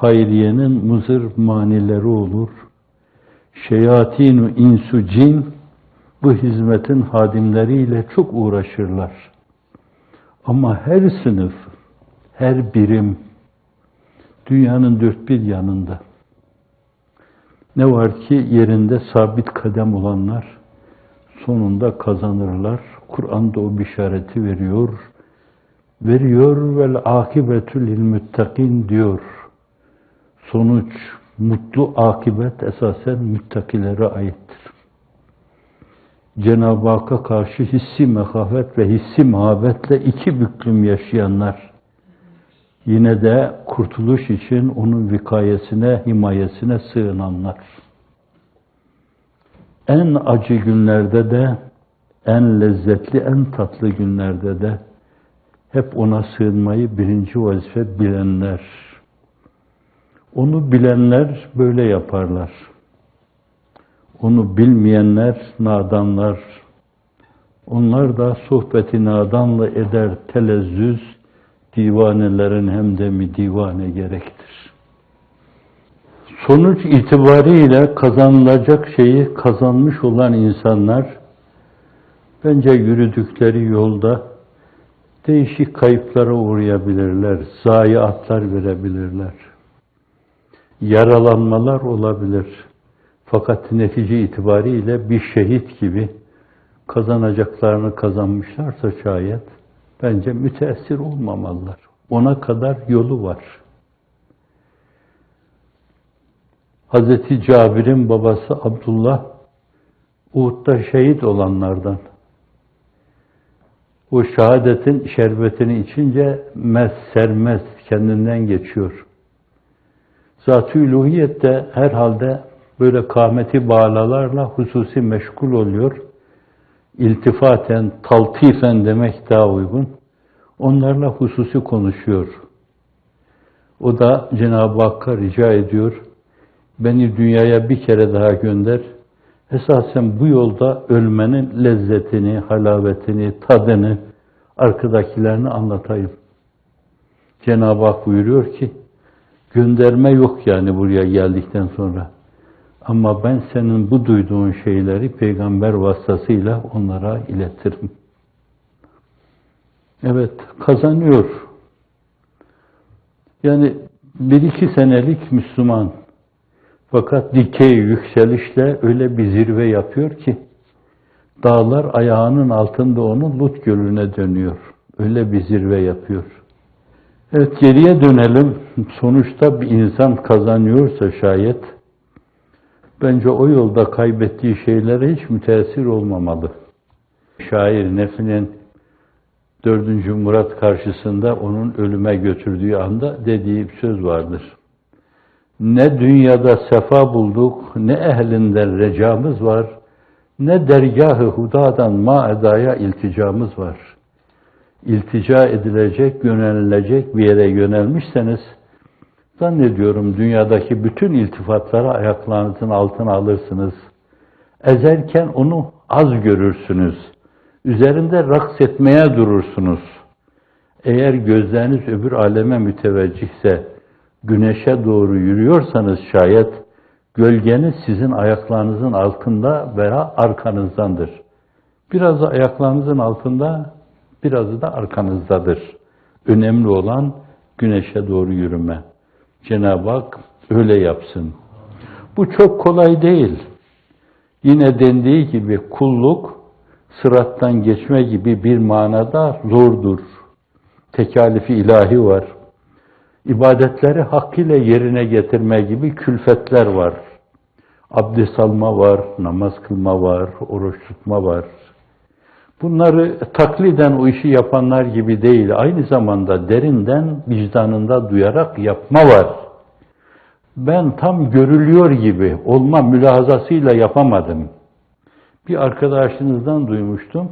hayriyenin muzır manileri olur. Şeyatinu insu cin bu hizmetin hadimleriyle çok uğraşırlar. Ama her sınıf, her birim dünyanın dört bir yanında. Ne var ki yerinde sabit kadem olanlar sonunda kazanırlar. Kur'an'da o bişareti veriyor. Vel akibetü lil muttakin diyor. Sonuç, mutlu akibet esasen müttakilere aittir. Cenab-ı Hakk'a karşı hissi mehafet ve hissi muhabbetle iki büklüm yaşayanlar yine de kurtuluş için onun vikayesine, himayesine sığınanlar. En acı günlerde de, en lezzetli, en tatlı günlerde de hep ona sığınmayı birinci vazife bilenler. Onu bilenler böyle yaparlar. Onu bilmeyenler nadanlar. Onlar da sohbeti nadanla eder telezzüz, divanelerin hemdemi divane gerektir. Sonuç itibariyle kazanılacak şeyi kazanmış olan insanlar bence yürüdükleri yolda değişik kayıplara uğrayabilirler, zayiatlar verebilirler. Yaralanmalar olabilir. Fakat netice itibariyle bir şehit gibi kazanacaklarını kazanmışlarsa şayet bence müteessir olmamalılar. Ona kadar yolu var. Hazreti Cabir'in babası Abdullah Uhud'da şehit olanlardan. O şehadetin şerbetini içince sermez, kendinden geçiyor. Zat-ı uluhiyette herhalde böyle kâmeti bağlalarla hususi meşgul oluyor. İltifaten, taltifen demek daha uygun. Onlarla hususi konuşuyor. O da Cenab-ı Hakk'a rica ediyor. Beni dünyaya bir kere daha gönder. Esasen bu yolda ölmenin lezzetini, halavetini, tadını, arkadakilerini anlatayım. Cenab-ı Hak buyuruyor ki, gönderme yok yani buraya geldikten sonra. Ama ben senin bu duyduğun şeyleri peygamber vasıtasıyla onlara iletirim. Evet, kazanıyor. Yani 1-2 senelik Müslüman. Fakat dikey yükselişle öyle bir zirve yapıyor ki, dağlar ayağının altında onun Lut Gölü'ne dönüyor. Öyle bir zirve yapıyor. Evet, geriye dönelim. Sonuçta bir insan kazanıyorsa şayet, bence o yolda kaybettiği şeylere hiç müteessir olmamalı. Şair Nefi'nin 4. Murat karşısında onun ölüme götürdüğü anda dediği bir söz vardır. Ne dünyada sefa bulduk, ne ehlinden recamız var, ne dergâh-ı hudadan ma-edaya ilticamız var. İltica edilecek, yönelilecek bir yere yönelmişseniz, zannediyorum dünyadaki bütün iltifatları ayaklarınızın altına alırsınız. Ezerken onu az görürsünüz. Üzerinde raks etmeye durursunuz. Eğer gözleriniz öbür aleme müteveccihse, güneşe doğru yürüyorsanız şayet, gölgeniz sizin ayaklarınızın altında veya arkanızdandır. Biraz da ayaklarınızın altında, biraz da arkanızdadır. Önemli olan güneşe doğru yürüme. Cenab-ı Hak öyle yapsın. Bu çok kolay değil. Yine dendiği gibi kulluk, sırattan geçme gibi bir manada zordur. Tekalifi ilahi var. İbadetleri hakkıyla yerine getirme gibi külfetler var. Abdest alma var, namaz kılma var, oruç tutma var. Bunları takliden o işi yapanlar gibi değil, aynı zamanda derinden, vicdanında duyarak yapma var. Ben tam görülüyor gibi olma mülahazasıyla yapamadım. Bir arkadaşınızdan duymuştum.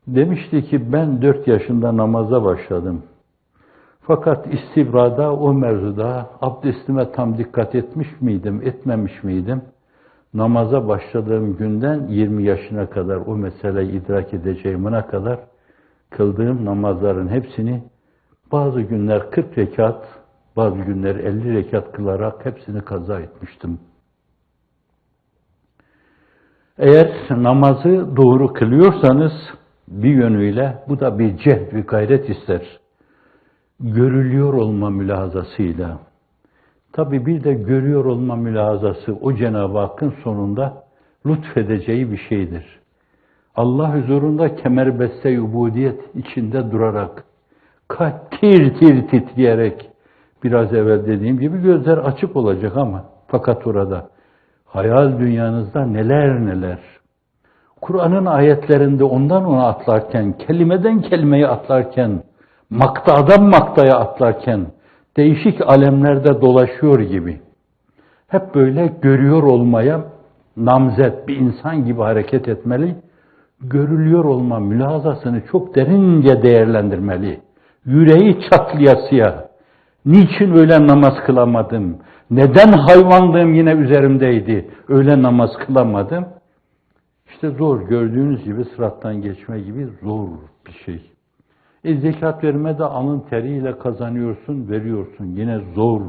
Demişti ki ben 4 yaşında namaza başladım. Fakat istibrada o mevzuda abdestime tam dikkat etmiş miydim, etmemiş miydim? Namaza başladığım günden 20 yaşına kadar o meseleyi idrak edeceğimine kadar kıldığım namazların hepsini bazı günler 40 rekat, Bazı günler 50 rekat kılarak hepsini kaza etmiştim. Eğer namazı doğru kılıyorsanız bir yönüyle bu da bir cehd ve gayret ister. Görülüyor olma mülahazasıyla. Tabi bir de görüyor olma mülahazası o Cenab-ı Hakk'ın sonunda lütfedeceği bir şeydir. Allah huzurunda kemerbeste ubudiyet içinde durarak, tir tir titreyerek, biraz evvel dediğim gibi gözler açık olacak ama fakat orada hayal dünyanızda neler neler. Kur'an'ın ayetlerinde ondan ona atlarken, kelimeden kelimeye atlarken, maktadan maktaya atlarken, değişik alemlerde dolaşıyor gibi. Hep böyle görüyor olmaya namzet bir insan gibi hareket etmeli. Görülüyor olma mülahazasını çok derince değerlendirmeli. Yüreği çatlayasıya. Niçin öyle namaz kılamadım? Neden hayvanlığım yine üzerimdeydi? Öyle namaz kılamadım. İşte zor, gördüğünüz gibi sırattan geçme gibi zor bir şey. Zekat verme de alın teriyle kazanıyorsun, veriyorsun. Yine zor.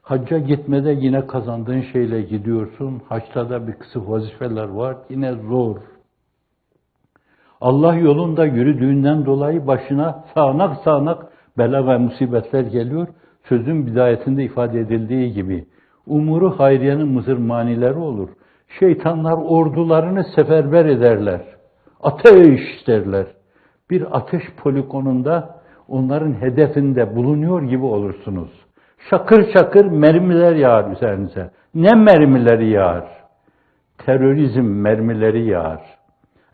Hacca gitmede yine kazandığın şeyle gidiyorsun. Haçta da bir kısım vazifeler var. Yine zor. Allah yolunda yürüdüğünden dolayı başına sağanak sağanak bela ve musibetler geliyor. Sözün bidayetinde ifade edildiği gibi. Umuru hayriyenin mızırmanileri olur. Şeytanlar ordularını seferber ederler. Ateş derler. Bir ateş poligonunda onların hedefinde bulunuyor gibi olursunuz. Şakır şakır mermiler yağar üzerinize. Ne mermileri yağar? Terörizm mermileri yağar.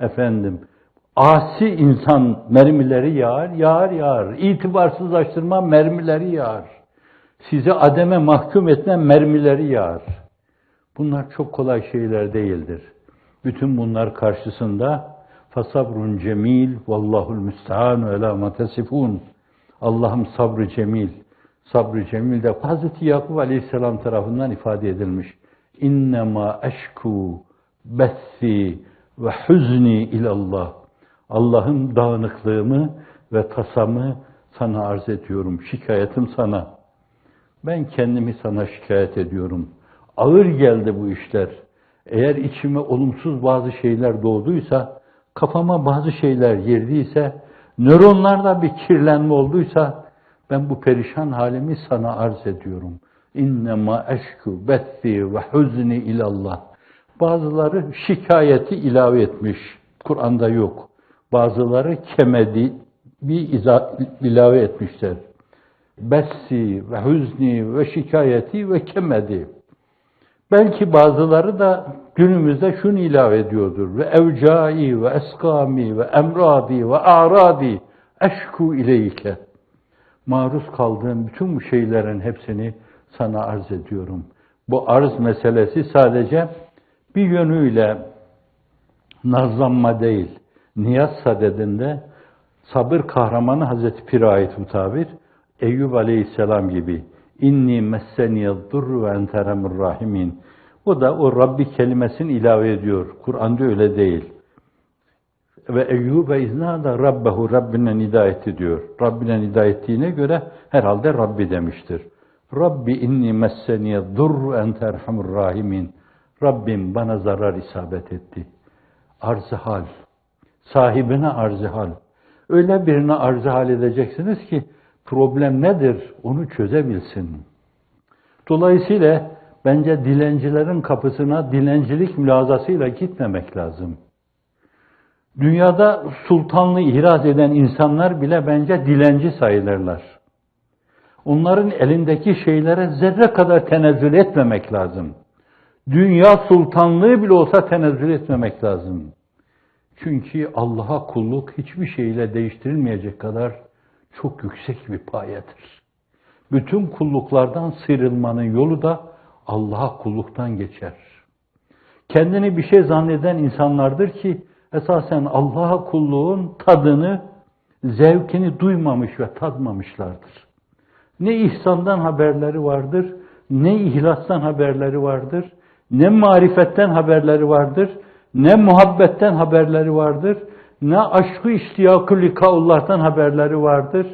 Efendim, asi insan mermileri yağar, yağar. İtibarsızlaştırma mermileri yağar. Sizi ademe mahkum etme mermileri yağar. Bunlar çok kolay şeyler değildir. Bütün bunlar karşısında fasabrun cemil vallahul müstehan ve la ma tesifun. Allah'ım sabrı cemil. Sabrı cemil de Hazreti Yakup Aleyhisselam tarafından ifade edilmiş. İnnemâ eşkû bessi ve huzni ilallah. Allah'ım dağınıklığımı ve tasamı sana arz ediyorum. Şikayetim sana. Ben kendimi sana şikayet ediyorum. Ağır geldi bu işler. Eğer içime olumsuz bazı şeyler doğduysa, kafama bazı şeyler girdiyse, nöronlarda bir kirlenme olduysa, ben bu perişan halimi sana arz ediyorum. İnnemâ eşkû bethi ve huzni ilallah. Bazıları şikayeti ilave etmiş. Kur'an'da yok. Bazıları kemedi bir ilave etmişler. Bessi ve huzni ve şikayeti ve kemedi. Belki bazıları da günümüzde şunu ilave ediyordur. Ve evcai ve eskami ve emradi ve aradi eşku ileyke. Maruz kaldığım bütün bu şeylerin hepsini sana arz ediyorum. Bu arz meselesi sadece bir yönüyle nazlanma değil. Niyaz sadedinde sabır kahramanı Hazreti Pir'e ait bu tabir. Eyyub Aleyhisselam gibi. İnni messeniyeddur ve enteremur rahimin. O da o Rabbi kelimesini ilave ediyor. Kur'an'da öyle değil. Ve Eyyub'e iznâda Rabbehu, Rabbine nida etti diyor. Rabbine nida ettiğine göre herhalde Rabbi demiştir. Rabbi inni messeniyeddur ve enterhamur rahimin. Rabbim bana zarar isabet etti. Arz-ı hal. Sahibine arz-ı hal. Öyle birine arz-ı hal edeceksiniz ki problem nedir onu çözebilsin. Dolayısıyla bence dilencilerin kapısına dilencilik mülazasıyla gitmemek lazım. Dünyada sultanlığı ihraz eden insanlar bile bence dilenci sayılırlar. Onların elindeki şeylere zerre kadar tenezzül etmemek lazım. Dünya sultanlığı bile olsa tenezzül etmemek lazım. Çünkü Allah'a kulluk hiçbir şeyle değiştirilmeyecek kadar çok yüksek bir payedir. Bütün kulluklardan sıyrılmanın yolu da Allah'a kulluktan geçer. Kendini bir şey zanneden insanlardır ki esasen Allah'a kulluğun tadını, zevkini duymamış ve tadmamışlardır. Ne ihsandan haberleri vardır, ne ihlastan haberleri vardır, ne marifetten haberleri vardır, ne muhabbetten haberleri vardır, ne aşkı iştiyakı likaullah'tan haberleri vardır.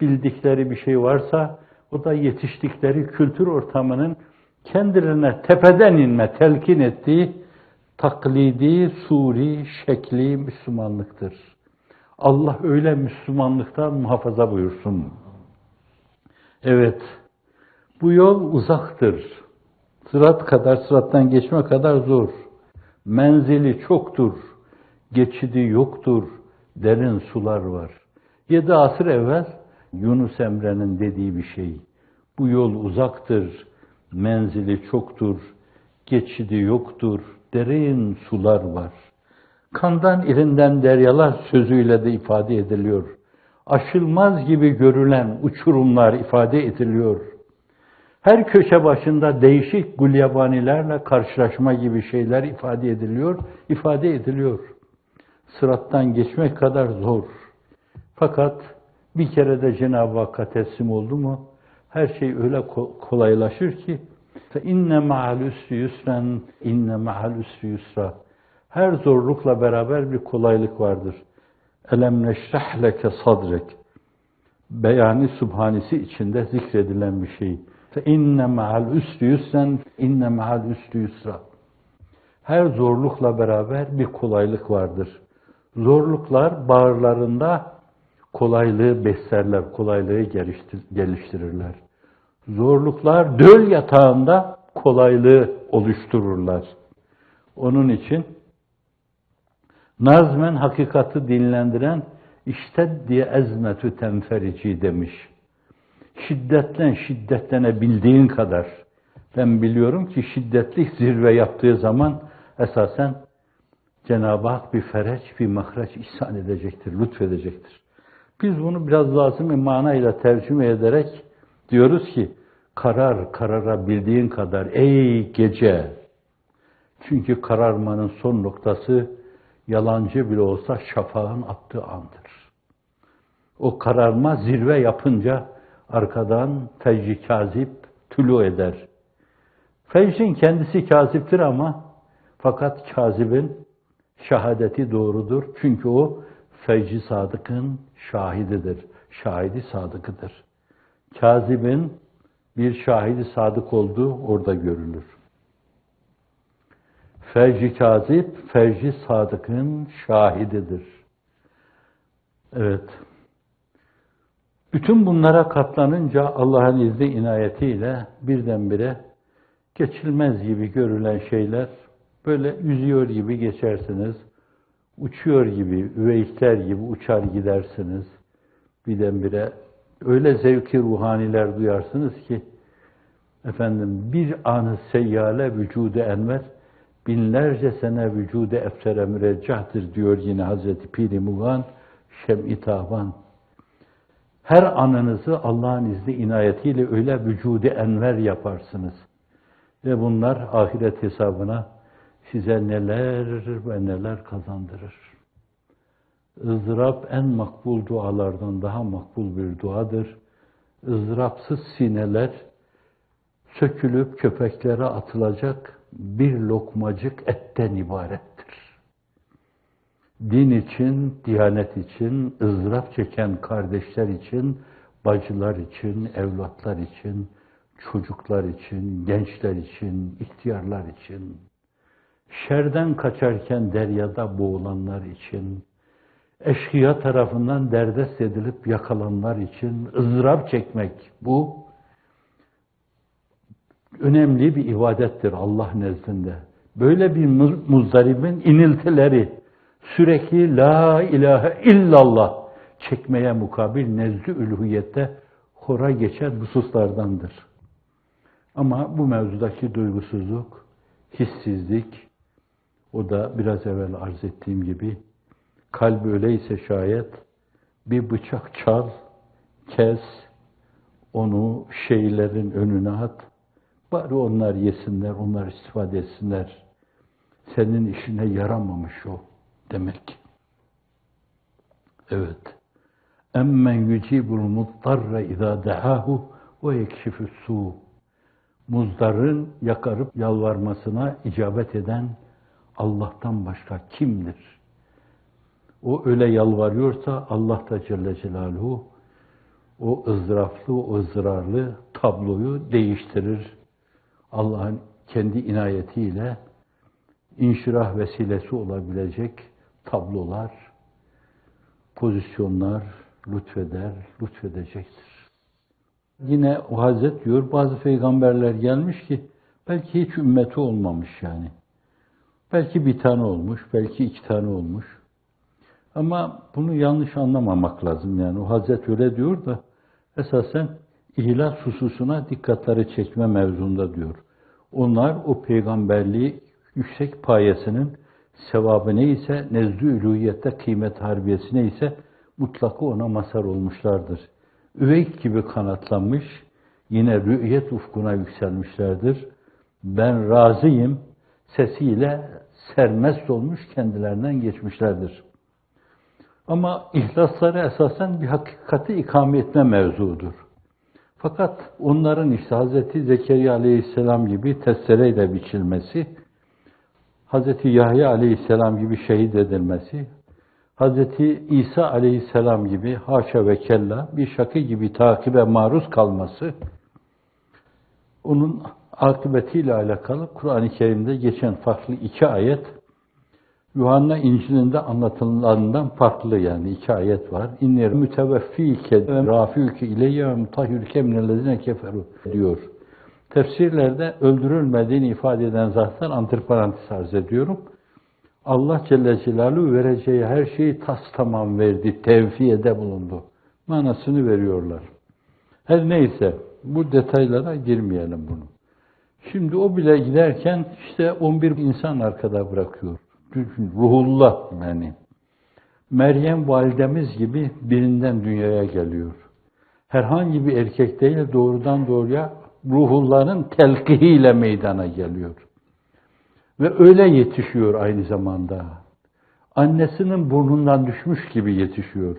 Bildikleri bir şey varsa O da yetiştikleri kültür ortamının kendilerine tepeden inme, telkin ettiği taklidi, suri, şekli Müslümanlıktır. Allah öyle Müslümanlıktan muhafaza buyursun. Evet, bu yol uzaktır. Sırattan geçme kadar zor. Menzili çoktur, geçidi yoktur, derin sular var. 7 asır evvel Yunus Emre'nin dediği bir şey. Bu yol uzaktır, menzili çoktur, geçidi yoktur, derin sular var. Kandan irinden deryalar sözüyle de ifade ediliyor. Aşılmaz gibi görülen uçurumlar ifade ediliyor. Her köşe başında değişik gulyabanilerle karşılaşma gibi şeyler ifade ediliyor. Sırattan geçmek kadar zor. Fakat bir kere de Cenab-ı Hakk'a teslim oldu mu, her şey öyle kolaylaşır ki inne ma'al üsri yusren, inne ma'al üsri yusra. Her zorlukla beraber bir kolaylık vardır. Elem neşrah leke sadrek. Beyani Sübhanesi içinde zikredilen bir şey. İnne ma'al üsri yusren, inne ma'al üsri yusra. Her zorlukla beraber bir kolaylık vardır. Zorluklar bağırlarında kolaylığı beslerler, kolaylığı geliştirirler. Zorluklar döl yatağında kolaylığı oluştururlar. Onun için nazmen hakikati dinlendiren diye ezmetü tenferici demiş. Şiddetlenebildiğin kadar. Ben biliyorum ki şiddetli zirve yaptığı zaman esasen Cenab-ı Hak bir fereç, bir mahreç ihsan edecektir, lütfedecektir. Biz bunu biraz lazım manayla tercüme ederek diyoruz ki kararabildiğin kadar ey gece. Çünkü kararmanın son noktası yalancı bile olsa şafağın attığı andır. O kararma zirve yapınca arkadan fecr-i kazip tülû eder. Fecrin kendisi kaziptir ama fakat kazibin şahadeti doğrudur. Çünkü o fecr-i sadıkın şahididir. Şahidi sadıkıdır. Kazibin bir şahidi sadık olduğu orada görülür. Fecr-i kazip, fecr-i sadıkın şahididir. Evet. Bütün bunlara katlanınca Allah'ın izni inayetiyle birdenbire geçilmez gibi görülen şeyler böyle yüzüyor gibi geçersiniz. Uçuyor gibi, üveyikler gibi uçar gidersiniz. Birdenbire öyle zevki ruhaniler duyarsınız ki bir anı seyyale vücudu enver binlerce sene vücudu efsere müreccahtır diyor yine Hazreti Pir-i Muğan Şem-i Taban. Her anınızı Allah'ın izni inayetiyle öyle vücudu enver yaparsınız. Ve bunlar ahiret hesabına size neler ve neler kazandırır. ızdırap en makbul dualardan daha makbul bir duadır. ızdırapsız sineler sökülüp köpeklere atılacak bir lokmacık etten ibarettir. Din için, diyanet için, ızdırap çeken kardeşler için, bacılar için, evlatlar için, çocuklar için, gençler için, ihtiyarlar için, şerden kaçarken deryada boğulanlar için, eşkıya tarafından derdest edilip yakalananlar için ızdırap çekmek bu önemli bir ibadettir Allah nezdinde. Böyle bir muzdaribin iniltileri sürekli la ilahe illallah çekmeye mukabil nezd-i ülhiyette hora geçen hususlardandır. Ama bu mevzudaki duygusuzluk, hissizlik, o da biraz evvel arz ettiğim gibi, kalp öyleyse şayet bir bıçak çal, kes, onu şeylerin önüne at, bari onlar yesinler, onlar istifade etsinler. Senin işine yaramamış o demek. Evet. Emmen yucibul muttarre izâ dehâhu ve yekşifus sû. Muzdarın yakarıp yalvarmasına icabet eden Allah'tan başka kimdir? O öyle yalvarıyorsa Allah da Celle Celaluhu o ızdıraplı, o ızdırarlı tabloyu değiştirir. Allah'ın kendi inayetiyle inşirah vesilesi olabilecek tablolar, pozisyonlar lütfedecektir. Yine o Hazret diyor, bazı peygamberler gelmiş ki belki hiç ümmeti olmamış yani. Belki bir tane olmuş, belki iki tane olmuş. Ama bunu yanlış anlamamak lazım yani. O Hazret öyle diyor da esasen ihlas hususuna dikkatleri çekme mevzunda diyor. Onlar o peygamberliği yüksek payesinin sevabı neyse, nezdü ülûhiyette kıymet harbiyesi neyse mutlaka ona mazhar olmuşlardır. Üveyk gibi kanatlanmış, yine rü'yet ufkuna yükselmişlerdir. Ben razıyım sesiyle sermest olmuş kendilerinden geçmişlerdir. Ama ihlasları esasen bir hakikati ikame etme mevzudur. Fakat onların işte Hz. Zekeriya Aleyhisselam gibi testereyle biçilmesi, Hz. Yahya Aleyhisselam gibi şehit edilmesi, Hz. İsa Aleyhisselam gibi haşa ve kella bir şakı gibi takibe maruz kalması, onun akıbetiyle alakalı Kur'an-ı Kerim'de geçen farklı iki ayet, Yuhanna İncil'inde anlatılanlarından farklı yani iki ayet var. İnni müteveffike ve rafiuke ileyye ve mutahhirke minellezine keferu diyor. Tefsirlerde öldürülmediğini ifade eden zatlar antiparantez arz ediyorum. Allah Celle Celaluhu vereceği her şeyi tas tamam verdi, tevfiyede bulundu. Manasını veriyorlar. Her neyse bu detaylara girmeyelim bunu. Şimdi o bile giderken işte 11 insan arkada bırakıyor. Ruhullah yani. Meryem validemiz gibi birinden dünyaya geliyor. Herhangi bir erkek değil, doğrudan doğruya ruhullahın telkihiyle meydana geliyor. Ve öyle yetişiyor aynı zamanda. Annesinin burnundan düşmüş gibi yetişiyor.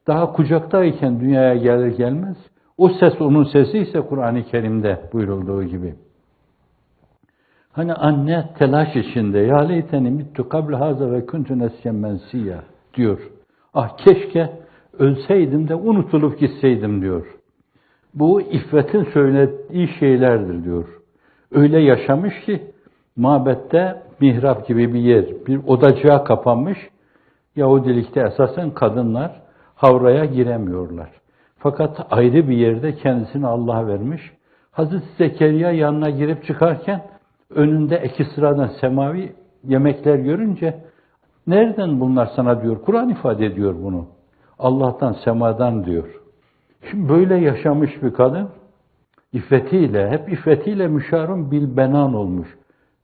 Daha kucaktayken dünyaya gelir gelmez, o ses onun sesi ise Kur'an-ı Kerim'de buyurulduğu gibi. Hani anne telaş içinde, ya leyteni mittu kable haza ve kuntu nesyen mensiya diyor. Ah keşke ölseydim de unutulup gitseydim diyor. Bu iffetin söylediği şeylerdir diyor. Öyle yaşamış ki mabette mihrap gibi bir yer, bir odacığa kapanmış. Yahudilikte esasen kadınlar havraya giremiyorlar. Fakat ayrı bir yerde kendisini Allah'a vermiş. Hazreti Zekeriya yanına girip çıkarken önünde iki sıradan semavi yemekler görünce nereden bunlar sana diyor. Kur'an ifade ediyor bunu. Allah'tan, semadan diyor. Şimdi böyle yaşamış bir kadın iffetiyle, hep iffetiyle müşarun bil benan olmuş.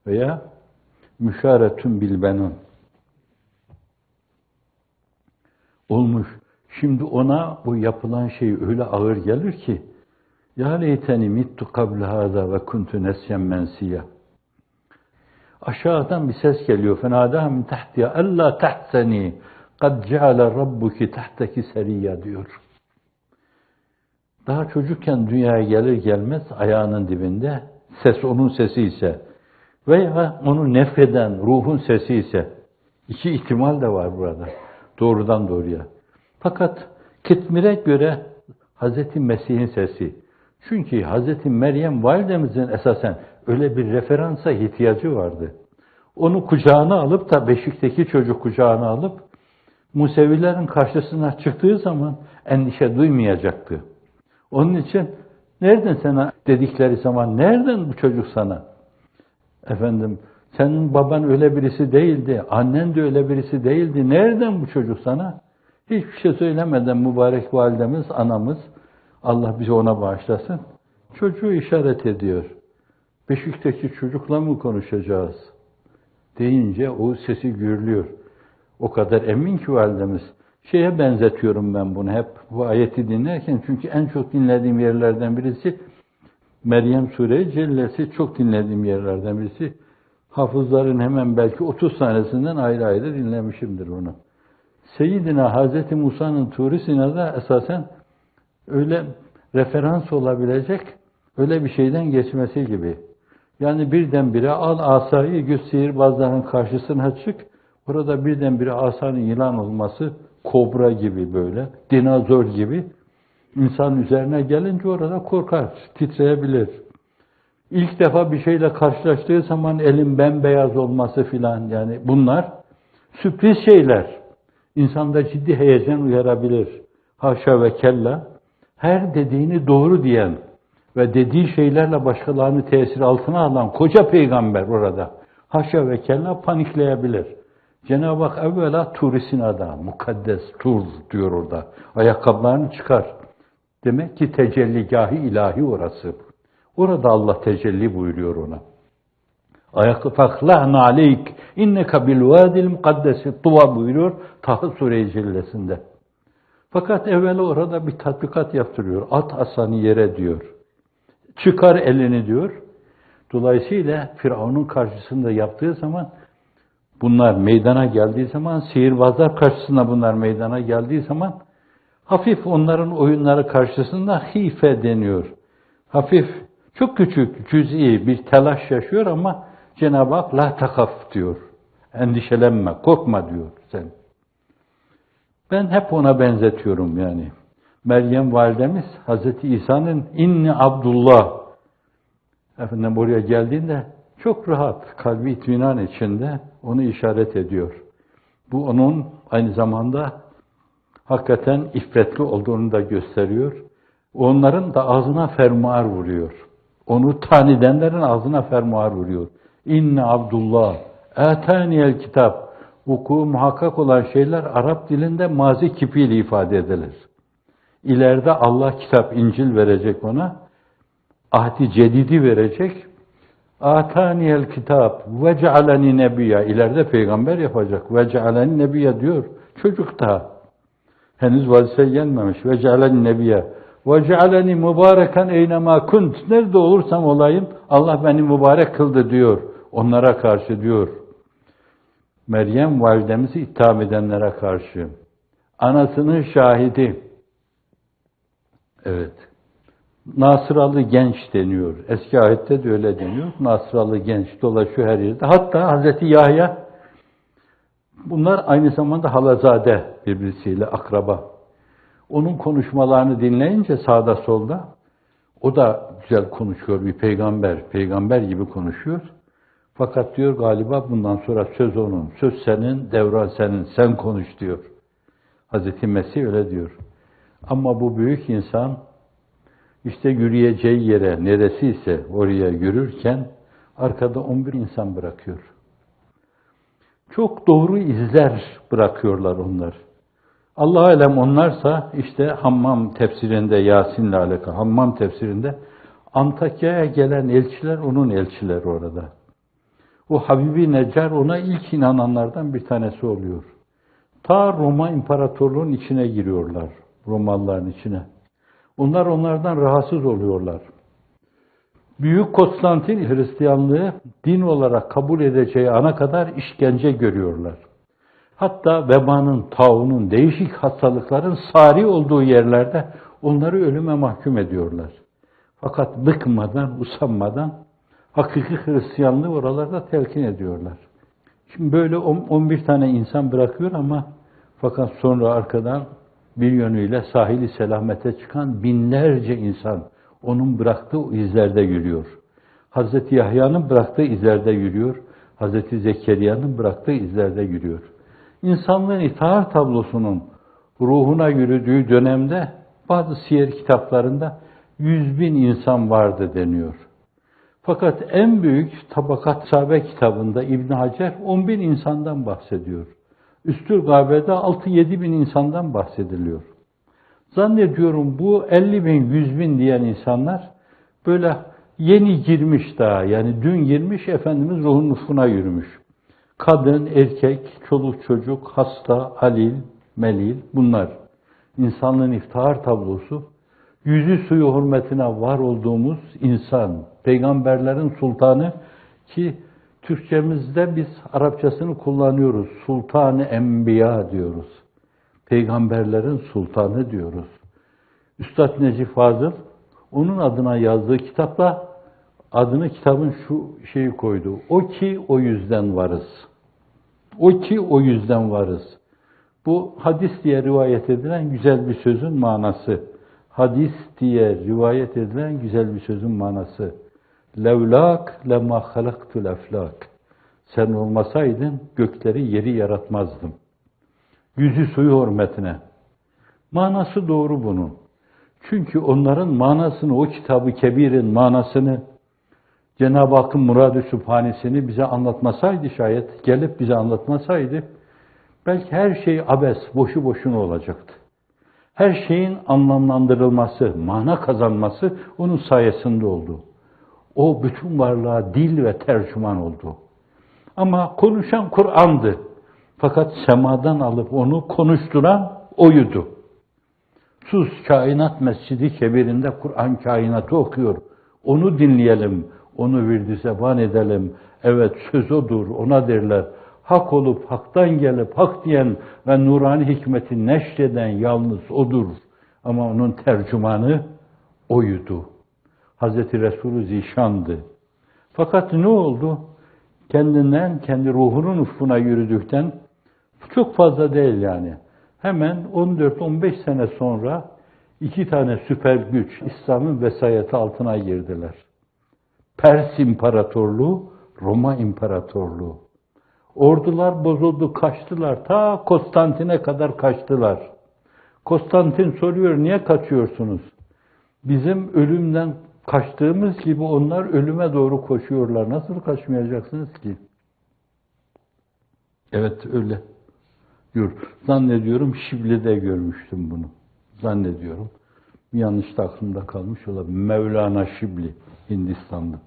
Veya müşaretün bil benan olmuş. Şimdi ona bu yapılan şey öyle ağır gelir ki ya leyteni mittu kable hâzâ ve kuntu nesyen mensiya. Aşağıdan bir ses geliyor. Fenâdâ min tahtiya ellâ tahseni kad ceale rabbuki tahtaki seriyya diyor. Daha çocukken dünyaya gelir gelmez ayağının dibinde ses onun sesi ise veya onu nefreden ruhun sesi ise iki ihtimal de var burada. Doğrudan doğruya. Fakat Kitmir'e göre Hz. Mesih'in sesi. Çünkü Hz. Meryem validemizin esasen öyle bir referansa ihtiyacı vardı. Onu kucağına alıp da beşikteki çocuk kucağına alıp Musevilerin karşısına çıktığı zaman endişe duymayacaktı. Onun için nereden sana dedikleri zaman nereden bu çocuk sana? Efendim senin baban öyle birisi değildi, annen de öyle birisi değildi. Nereden bu çocuk sana? Hiçbir şey söylemeden mübarek validemiz, anamız, Allah bizi ona bağışlasın, çocuğu işaret ediyor. Beşikteki çocukla mı konuşacağız? Deyince o sesi gürlüyor. O kadar emin ki validemiz. Şeye benzetiyorum ben bunu hep bu ayeti dinlerken. Çünkü en çok dinlediğim yerlerden birisi Meryem Sure-i Cellesi çok dinlediğim yerlerden birisi. Hafızların hemen belki 30 tanesinden ayrı ayrı dinlemişimdir onu. Seyyidina Hazreti Musa'nın Tur-i Sina'da esasen öyle referans olabilecek öyle bir şeyden geçmesi gibi. Yani birdenbire al asayı güç sihirbazların karşısına çık. Orada birdenbire asanın yılan olması kobra gibi böyle, dinozor gibi İnsan üzerine gelince orada korkar, titreyebilir. İlk defa bir şeyle karşılaştığı zaman elin bembeyaz olması filan, yani bunlar sürpriz şeyler. İnsanda ciddi heyecan uyarabilir. Haşa ve kella, her dediğini doğru diyen ve dediği şeylerle başkalarını tesir altına alan koca peygamber orada haşa ve kella panikleyebilir. Cenab-ı Hak evvela Tur-i Sina'da, mukaddes Tur diyor orada. Ayakkabılarını çıkar. Demek ki tecelligâh-ı ilahi orası. Orada Allah tecelli buyuruyor ona. Ayakkabılarını aleyk inneka bil vadil mukaddesi tuva buyuruyor Taha Sure-i Cellesi'nde. Fakat evvel orada bir tatbikat yaptırıyor. At asanı yere diyor. Çıkar elini diyor. Dolayısıyla Firavun'un karşısında yaptığı zaman, bunlar meydana geldiği zaman, sihirbazlar karşısında bunlar meydana geldiği zaman, hafif onların oyunları karşısında hife deniyor. Hafif, çok küçük, cüz'i bir telaş yaşıyor ama Cenab-ı Hak la takaf diyor. Endişelenme, korkma diyor sen. Ben hep ona benzetiyorum yani. Meryem validemiz Hazreti İsa'nın inni Abdullah efendim buraya geldiğinde çok rahat, kalbi itminan içinde onu işaret ediyor. Bu onun aynı zamanda hakikaten iffetli olduğunu da gösteriyor. Onların da ağzına fermuar vuruyor. Onu tanidenlerin ağzına fermuar vuruyor. İnne Abdullah, etaniyel kitap. Vuku muhakkak olan şeyler Arap dilinde mazi kipiyle ifade edilir. İleride Allah kitap, İncil verecek ona. Ahdi cedidi verecek. Ataniyel kitap ve cealeni nebiyya. İleride peygamber yapacak. Ve cealeni nebiyya diyor. Çocuk da. Henüz vazife gelmemiş. Ve cealeni nebiyya. Ve cealeni mübareken eynema kunt. Nerede olursam olayım Allah beni mübarek kıldı diyor. Onlara karşı diyor. Meryem validemizi itham edenlere karşı. Anasının şahidi. Evet. Nasıralı genç deniyor. Eski ayette de öyle deniyor. Nasıralı genç dolaşıyor her yerde. Hatta Hazreti Yahya, bunlar aynı zamanda halazade, birbirisiyle akraba. Onun konuşmalarını dinleyince sağda solda, o da güzel konuşuyor, bir peygamber, peygamber gibi konuşuyor. Fakat diyor galiba bundan sonra söz onun, söz senin, devran senin, sen konuş diyor. Hazreti Mesih öyle diyor. Ama bu büyük insan, İşte yürüyeceği yere neresiyse oraya yürürken arkada 11 insan bırakıyor. Çok doğru izler bırakıyorlar onlar. Allah alem onlarsa işte Hammam tefsirinde, Yasin'le alakalı Hammam tefsirinde Antakya'ya gelen elçiler onun elçileri orada. O Habibi Neccar ona ilk inananlardan bir tanesi oluyor. Ta Roma İmparatorluğu'nun içine giriyorlar, Romalıların içine. Onlar onlardan rahatsız oluyorlar. Büyük Konstantin Hristiyanlığı din olarak kabul edeceği ana kadar işkence görüyorlar. Hatta vebanın, taunun, değişik hastalıkların sari olduğu yerlerde onları ölüme mahkum ediyorlar. Fakat bıkmadan, usanmadan hakiki Hristiyanlığı oralarda telkin ediyorlar. Şimdi böyle 11 tane insan bırakıyor ama fakat sonra arkadan bir yönüyle sahili selamete çıkan binlerce insan onun bıraktığı izlerde yürüyor. Hazreti Yahya'nın bıraktığı izlerde yürüyor. Hazreti Zekeriya'nın bıraktığı izlerde yürüyor. İnsanlığın itaat tablosunun ruhuna yürüdüğü dönemde bazı siyer kitaplarında 100.000 insan vardı deniyor. Fakat en büyük Tabakat Sahabe kitabında İbn Hacer 10.000 insandan bahsediyor. Üstül Gabe'de 6-7 bin insandan bahsediliyor. Zannediyorum bu 50 bin, 100 bin diyen insanlar böyle yeni girmiş daha, yani dün girmiş, Efendimiz ruhun ufkuna yürümüş. Kadın, erkek, çoluk çocuk, hasta, halil, melil bunlar. İnsanlığın iftihar tablosu, yüzü suyu hürmetine var olduğumuz insan, peygamberlerin sultanı ki Türkçemizde biz Arapçasını kullanıyoruz. Sultan-ı Enbiya diyoruz. Peygamberlerin sultanı diyoruz. Üstad Necip Fazıl onun adına yazdığı kitapta adını kitabın şu şeyi koydu. O ki o yüzden varız. O ki o yüzden varız. Bu hadis diye rivayet edilen güzel bir sözün manası. hadis diye rivayet edilen güzel bir sözün manası. Levlak lemâ halaktul eflak. Sen olmasaydın gökleri yeri yaratmazdım. Yüzü suyu hürmetine. Manası doğru bunun. Çünkü onların manasını, o kitabı kebirin manasını, Cenab-ı Hakk'ın Murad-ı Sübhanesini bize anlatmasaydı şayet, gelip bize anlatmasaydı, belki her şey abes, boşu boşuna olacaktı. Her şeyin anlamlandırılması, mana kazanması onun sayesinde oldu. O bütün varlığa dil ve tercüman oldu. Ama konuşan Kur'an'dı. Fakat semadan alıp onu konuşturan oydu. Sus, kainat mescidi kebirinde Kur'an kainatı okuyor. Onu dinleyelim, onu virdi zeban edelim. Evet, söz odur, ona derler. Hak olup, haktan gelip, hak diyen ve nurani hikmeti neşreden yalnız odur. Ama onun tercümanı oydu. Hazreti Resulü Zişan'dı. Fakat ne oldu? Kendinden, kendi ruhunun ufkuna yürüdükten, çok fazla değil yani. Hemen 14-15 sene sonra iki tane süper güç İslam'ın vesayeti altına girdiler. Pers İmparatorluğu, Roma İmparatorluğu. Ordular bozuldu, kaçtılar. Ta Konstantin'e kadar kaçtılar. Konstantin soruyor, niye kaçıyorsunuz? Bizim ölümden kaçtığımız gibi onlar ölüme doğru koşuyorlar. Nasıl kaçmayacaksınız ki? Evet, öyle. Diyor. Zannediyorum Şibli'de görmüştüm bunu. Zannediyorum. Yanlış da aklımda kalmış olabilir. Mevlana Şibli, Hindistan'da.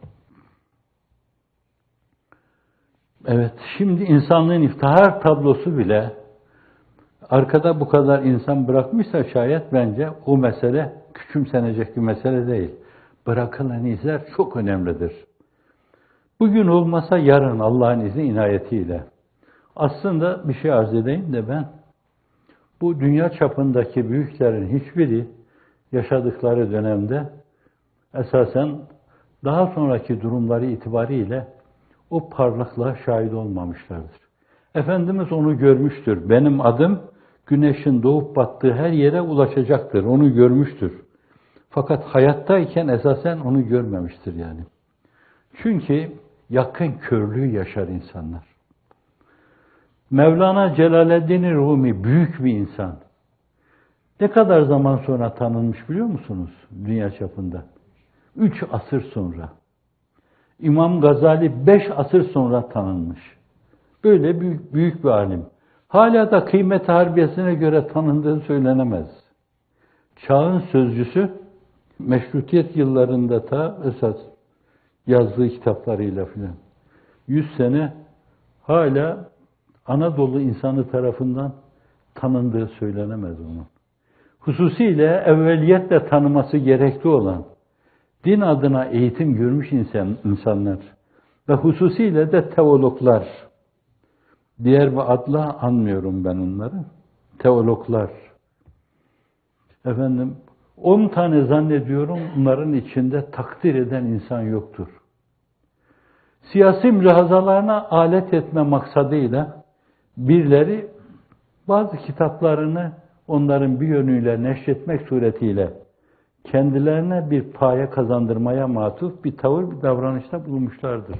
Evet, şimdi insanlığın iftihar tablosu bile arkada bu kadar insan bırakmışsa şayet bence o mesele küçümsenecek bir mesele değil. Bırakılan izler çok önemlidir. Bugün olmasa yarın Allah'ın izni inayetiyle. Aslında bir şey arz edeyim de ben, bu dünya çapındaki büyüklerin hiçbiri yaşadıkları dönemde esasen daha sonraki durumları itibariyle o parlaklığa şahit olmamışlardır. Efendimiz onu görmüştür. Benim adım güneşin doğup battığı her yere ulaşacaktır. Onu görmüştür. Fakat hayattayken esasen onu görmemiştir yani. Çünkü yakın körlüğü yaşar insanlar. Mevlana Celaleddin Rumi büyük bir insan. Ne kadar zaman sonra tanınmış biliyor musunuz dünya çapında? 3 asır sonra. İmam Gazali 5 asır sonra tanınmış. Böyle büyük bir alim. Hala da kıymet harbiyesine göre tanındığı söylenemez. Çağın sözcüsü, meşrutiyet yıllarında ta esas yazdığı kitaplarıyla filan 100 sene hala Anadolu insanı tarafından tanındığı söylenemez onun. Hususiyle evveliyetle tanıması gerekli olan din adına eğitim görmüş insanlar ve hususiyle de teologlar, diğer bir adla anmıyorum ben onları, teologlar. 10 tane zannediyorum bunların içinde takdir eden insan yoktur. Siyasi mülahazalarına alet etme maksadıyla birileri bazı kitaplarını onların bir yönüyle neşretmek suretiyle kendilerine bir paye kazandırmaya matuf bir tavır, bir davranışta bulunmuşlardır.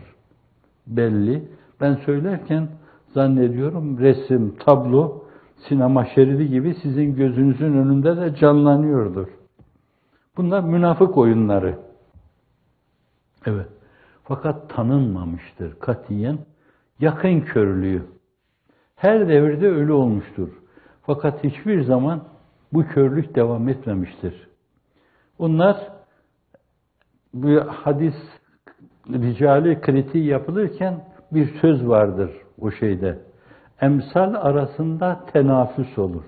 Belli. Ben söylerken zannediyorum resim, tablo, sinema şeridi gibi sizin gözünüzün önünde de canlanıyordur. Bunlar münafık oyunları. Evet. Fakat tanınmamıştır katiyen. Yakın körlüğü. Her devirde öyle olmuştur. Fakat hiçbir zaman bu körlük devam etmemiştir. Onlar bu hadis ricali kritiği yapılırken bir söz vardır o şeyde. Emsal arasında tenafüs olur.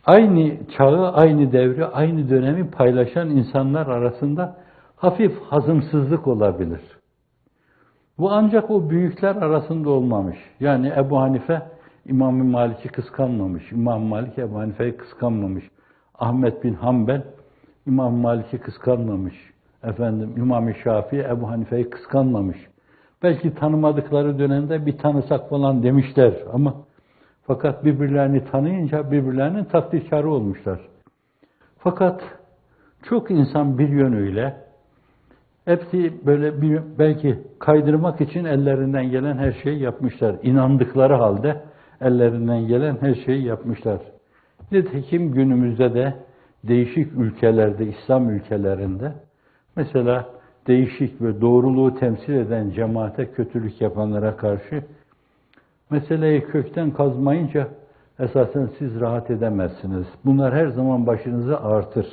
Aynı çağı, aynı devri, aynı dönemi paylaşan insanlar arasında hafif hazımsızlık olabilir. Bu ancak o büyükler arasında olmamış. Yani Ebu Hanife İmam-ı Malik'i kıskanmamış. İmam-ı Malik Ebu Hanife'yi kıskanmamış. Ahmet bin Hanbel İmam-ı Malik'i kıskanmamış. İmam-ı Şafii Ebu Hanife'yi kıskanmamış. Belki tanımadıkları dönemde bir tanısak falan demişler ama fakat birbirlerini tanıyınca birbirlerinin takdirkarı olmuşlar. Fakat çok insan bir yönüyle hepsi böyle belki kaydırmak için ellerinden gelen her şeyi yapmışlar. İnandıkları halde ellerinden gelen her şeyi yapmışlar. Nitekim günümüzde de değişik ülkelerde, İslam ülkelerinde mesela değişik ve doğruluğu temsil eden cemaate kötülük yapanlara karşı meseleyi kökten kazmayınca esasen siz rahat edemezsiniz. Bunlar her zaman başınızı ağrıtır.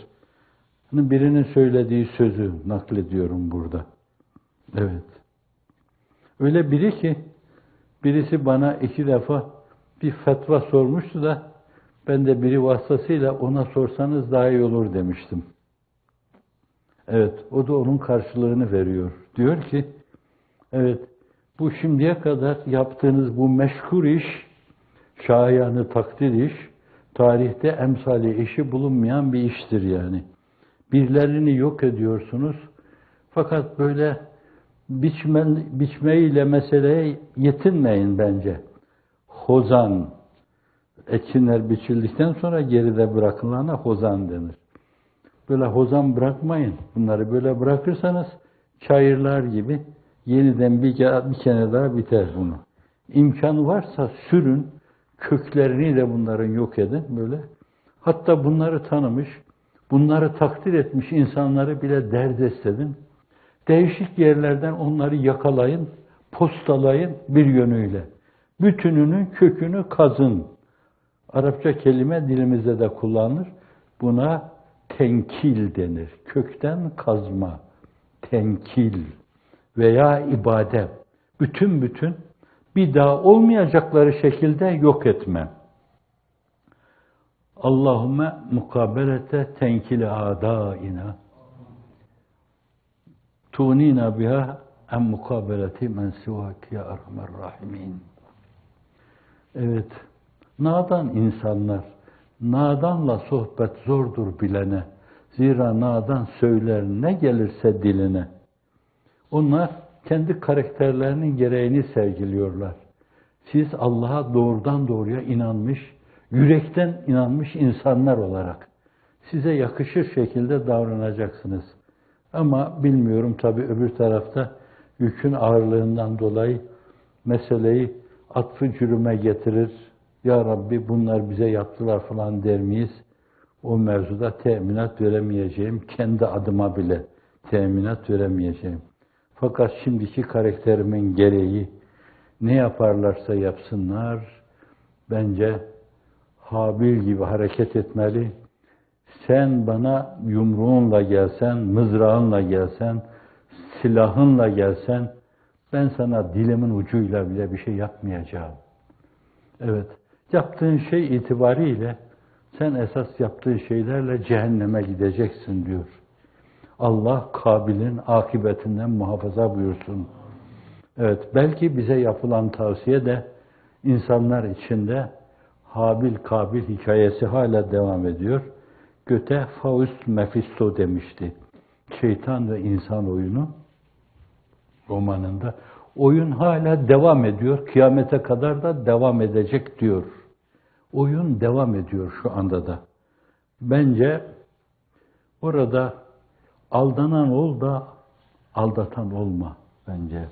Birinin söylediği sözü naklediyorum burada. Evet. Öyle biri ki birisi bana 2 defa bir fetva sormuştu da ben de biri vasıtasıyla ona sorsanız daha iyi olur demiştim. Evet, o da onun karşılığını veriyor. Diyor ki, evet, bu şimdiye kadar yaptığınız bu meşhur iş, şayanı takdir iş, tarihte emsali eşi bulunmayan bir iştir yani. Birilerini yok ediyorsunuz, fakat böyle biçmeyle meseleye yetinmeyin bence. Hozan, ekinler biçildikten sonra geride bırakılana hozan denir. Böyle hozan bırakmayın. Bunları böyle bırakırsanız çayırlar gibi yeniden bir kere daha biter bunu. İmkanı varsa sürün, köklerini de bunların yok edin böyle. Hatta bunları tanımış, bunları takdir etmiş insanları bile derdest edin. Değişik yerlerden onları yakalayın, postalayın bir yönüyle. Bütününün kökünü kazın. Arapça kelime dilimizde de kullanılır. Buna tenkil denir. Kökten kazma, tenkil veya ibadet. Bütün bir daha olmayacakları şekilde yok etme. Allahümme mukabelete tenkili adaina tunina biha en mukabeleti men sivak ya erhamer rahimin. Evet, nadan insanlar, nadanla sohbet zordur bilene. Zira nadan söyler ne gelirse diline. Onlar kendi karakterlerinin gereğini sergiliyorlar. Siz Allah'a doğrudan doğruya inanmış, yürekten inanmış insanlar olarak size yakışır şekilde davranacaksınız. Ama bilmiyorum tabii öbür tarafta yükün ağırlığından dolayı meseleyi atfı cürüme getirir. Ya Rabbi bunlar bize yaptılar falan der miyiz? O mevzuda teminat veremeyeceğim. Kendi adıma bile teminat veremeyeceğim. Fakat şimdiki karakterimin gereği ne yaparlarsa yapsınlar, bence Habil gibi hareket etmeli. Sen bana yumruğunla gelsen, mızrağınla gelsen, silahınla gelsen, ben sana dilimin ucuyla bile bir şey yapmayacağım. Evet, yaptığın şey itibariyle sen esas yaptığın şeylerle cehenneme gideceksin diyor. Allah Kabil'in akıbetinden muhafaza buyursun. Evet, belki bize yapılan tavsiye de insanlar içinde Habil-Kabil hikayesi hala devam ediyor. Göte Faust Mephisto demişti. Şeytan ve İnsan oyunu romanında. Oyun hala devam ediyor. Kıyamete kadar da devam edecek diyor. Oyun devam ediyor şu anda da. Bence orada aldanan ol da aldatan olma bence.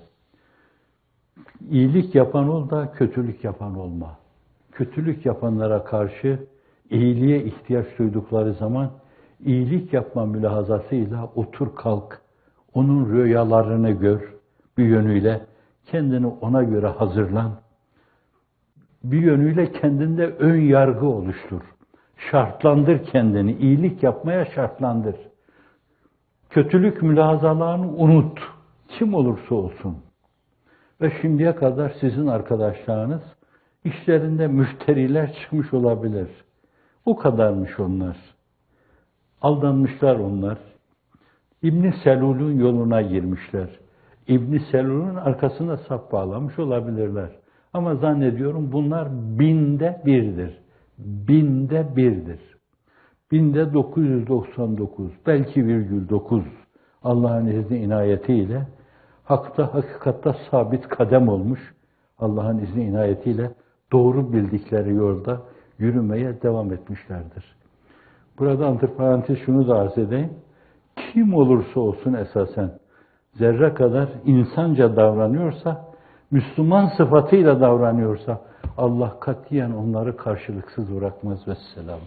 İyilik yapan ol da kötülük yapan olma. Kötülük yapanlara karşı iyiliğe ihtiyaç duydukları zaman iyilik yapma mülahazasıyla otur kalk, onun rüyalarını gör bir yönüyle, kendini ona göre hazırlan. Bir yönüyle kendinde ön yargı oluştur. Şartlandır kendini, iyilik yapmaya şartlandır. Kötülük mülahazalarını unut, kim olursa olsun. Ve şimdiye kadar sizin arkadaşlarınız, işlerinde müşteriler çıkmış olabilir. O kadarmış onlar. Aldanmışlar onlar. İbn Selul'ün yoluna girmişler. İbn Selul'ün arkasına sap bağlamış olabilirler. Ama zannediyorum bunlar 1000'de 1'dir. 1999, belki virgül 9 Allah'ın izni inayetiyle hakikatta sabit kadem olmuş, Allah'ın izni inayetiyle doğru bildikleri yolda yürümeye devam etmişlerdir. Burada antiparantez şunu da arz edeyim. Kim olursa olsun esasen zerre kadar insanca davranıyorsa, Müslüman sıfatıyla davranıyorsa Allah katiyen onları karşılıksız bırakmaz. Vesselam.